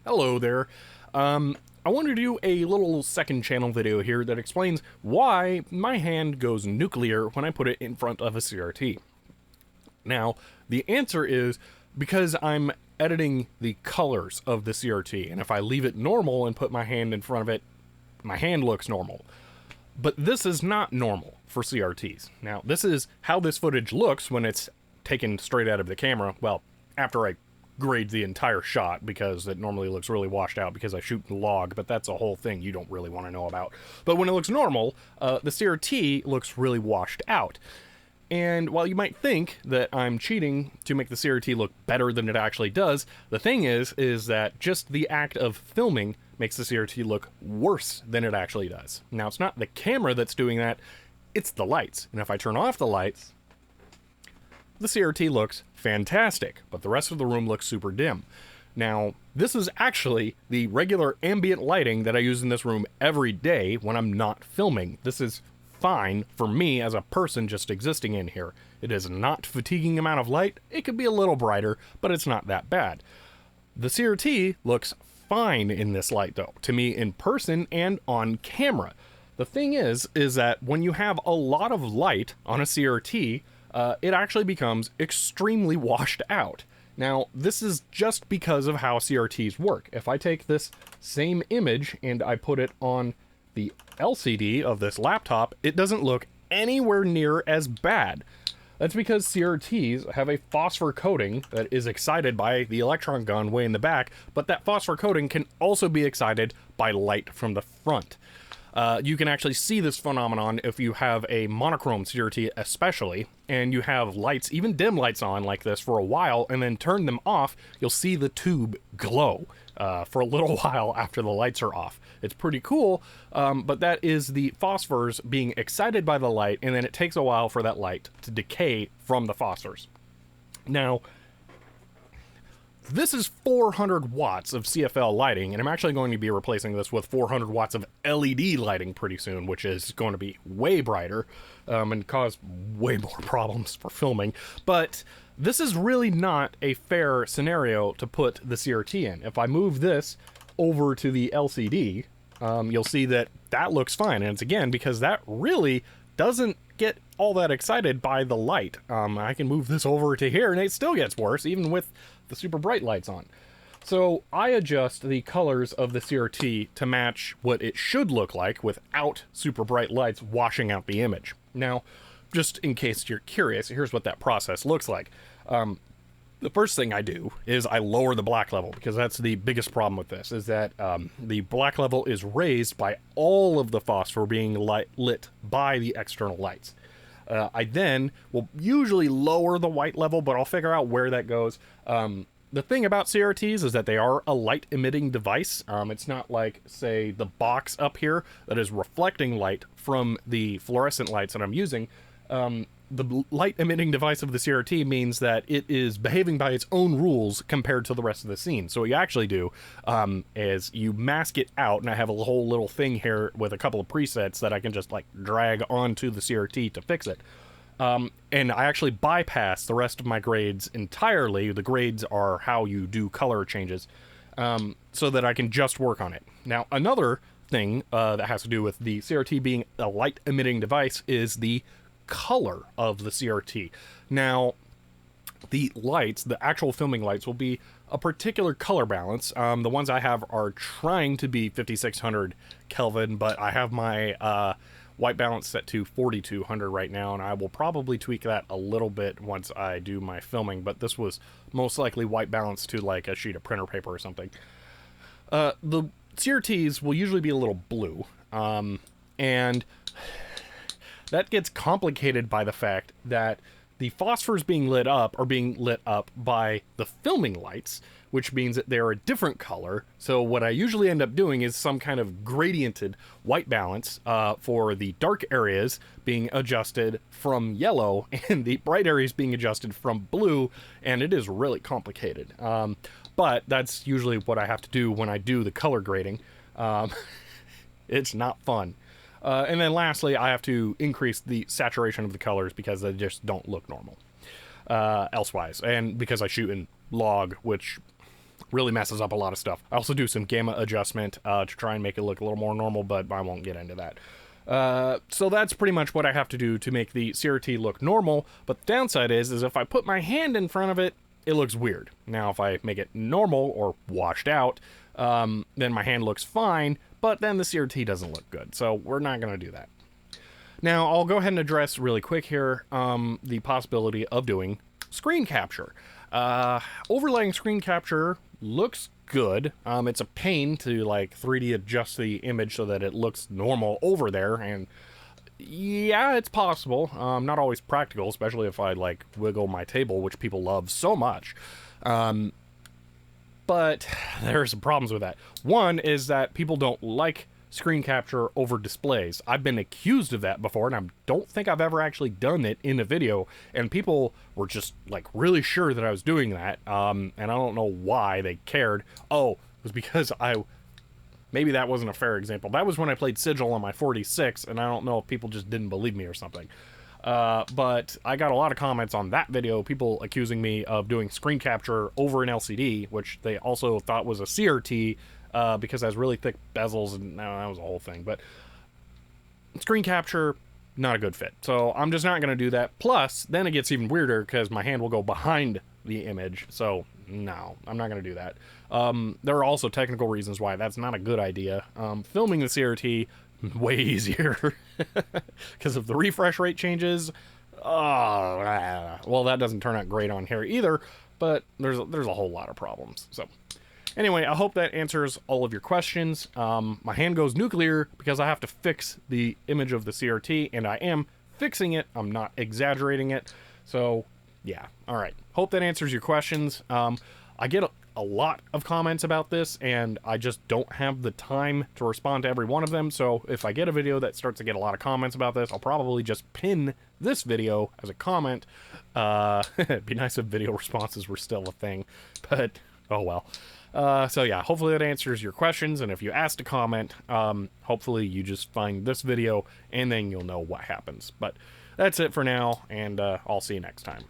Hello there. I want to do a little second channel video here that explains why my hand goes nuclear when I put it in front of a CRT. Now, the answer is because I'm editing the colors of the CRT, and if I leave it normal and put my hand in front of it, my hand looks normal. But this is not normal for CRTs. Now, this is how this footage looks when it's taken straight out of the camera. Well, after I grade the entire shot, because it normally looks really washed out because I shoot in log, but that's a whole thing you don't really want to know about. But when it looks normal, the CRT looks really washed out. And while you might think that I'm cheating to make the CRT look better than it actually does, the thing is that just the act of filming makes the CRT look worse than it actually does. Now, it's not the camera that's doing that, it's the lights. And if I turn off the lights, the CRT looks fantastic, but the rest of the room looks super dim. Now, this is actually the regular ambient lighting that I use in this room every day when I'm not filming. This is fine for me as a person just existing in here. It is not fatiguing amount of light. It could be a little brighter, but it's not that bad. The CRT looks fine in this light though, to me in person and on camera. The thing is that when you have a lot of light on a CRT, it actually becomes extremely washed out. Now, this is just because of how CRTs work. If I take this same image and I put it on the LCD of this laptop, it doesn't look anywhere near as bad. That's because CRTs have a phosphor coating that is excited by the electron gun way in the back, but that phosphor coating can also be excited by light from the front. You can actually see this phenomenon if you have a monochrome CRT especially, and you have lights, even dim lights on like this for a while, and then turn them off, you'll see the tube glow for a little while after the lights are off. It's pretty cool, but that is the phosphors being excited by the light, and then it takes a while for that light to decay from the phosphors. Now, this is 400 watts of CFL lighting, and I'm actually going to be replacing this with 400 watts of LED lighting pretty soon, which is going to be way brighter and cause way more problems for filming. But this is really not a fair scenario to put the CRT in. If I move this over to the LCD, you'll see that that looks fine, and it's again because that really doesn't get all that excited by the light. I can move this over to here and it still gets worse, even with the super bright lights on. So I adjust the colors of the CRT to match what it should look like without super bright lights washing out the image. Now, just in case you're curious, here's what that process looks like. The first thing I do is I lower the black level, because that's the biggest problem with this, is that the black level is raised by all of the phosphor being lit by the external lights. I then will usually lower the white level, but I'll figure out where that goes. The thing about CRTs is that they are a light emitting device. It's not like, say, the box up here that is reflecting light from the fluorescent lights that I'm using. The light emitting device of the CRT means that it is behaving by its own rules compared to the rest of the scene. So what you actually do is you mask it out, and I have a whole little thing here with a couple of presets that I can just like drag onto the CRT to fix it. And I actually bypass the rest of my grades entirely. The grades are how you do color changes, so that I can just work on it. Now, another thing that has to do with the CRT being a light emitting device is the color of the CRT. Now, the lights, the actual filming lights, will be a particular color balance. The ones I have are trying to be 5600 Kelvin, but I have my white balance set to 4200 right now, and I will probably tweak that a little bit once I do my filming, but this was most likely white balance to like a sheet of printer paper or something. The CRTs will usually be a little blue, and that gets complicated by the fact that the phosphors being lit up are being lit up by the filming lights, which means that they're a different color. So what I usually end up doing is some kind of gradiented white balance for the dark areas being adjusted from yellow and the bright areas being adjusted from blue, and it is really complicated. But that's usually what I have to do when I do the color grading. It's not fun. And then lastly, I have to increase the saturation of the colors because they just don't look normal elsewise. And because I shoot in log, which Really messes up a lot of stuff. I also do some gamma adjustment to try and make it look a little more normal, but I won't get into that. So that's pretty much what I have to do to make the CRT look normal, but the downside is if I put my hand in front of it, it looks weird. Now, if I make it normal or washed out, then my hand looks fine, but then the CRT doesn't look good, so we're not going to do that. Now, I'll go ahead and address really quick here the possibility of doing screen capture. Overlaying screen capture looks good. It's a pain to like 3D adjust the image so that it looks normal over there, and yeah, it's possible. Not always practical, especially if I like wiggle my table, which people love so much. But there are some problems with that. One is that people don't like screen capture over displays. I've been accused of that before, and I don't think I've ever actually done it in a video, and people were just like really sure that I was doing that, and I don't know why they cared. Oh, it was because maybe that wasn't a fair example. That was when I played Sigil on my 46, and I don't know if people just didn't believe me or something. But I got a lot of comments on that video, people accusing me of doing screen capture over an LCD, which they also thought was a CRT, because it has really thick bezels, and that was a whole thing. But screen capture, not a good fit. So I'm just not going to do that. Plus, then it gets even weirder because my hand will go behind the image. So no, I'm not going to do that. There are also technical reasons why that's not a good idea. Filming the CRT, way easier because of the refresh rate changes. Well, that doesn't turn out great on here either, but there's a whole lot of problems. So anyway, I hope that answers all of your questions. My hand goes nuclear because I have to fix the image of the CRT, and I am fixing it. I'm not exaggerating it. So yeah, all right. Hope that answers your questions. I get a lot of comments about this, and I just don't have the time to respond to every one of them. So if I get a video that starts to get a lot of comments about this, I'll probably just pin this video as a comment. It'd be nice if video responses were still a thing, but oh well. So yeah, hopefully that answers your questions, and if you asked a comment, hopefully you just find this video, and then you'll know what happens. But that's it for now, and I'll see you next time.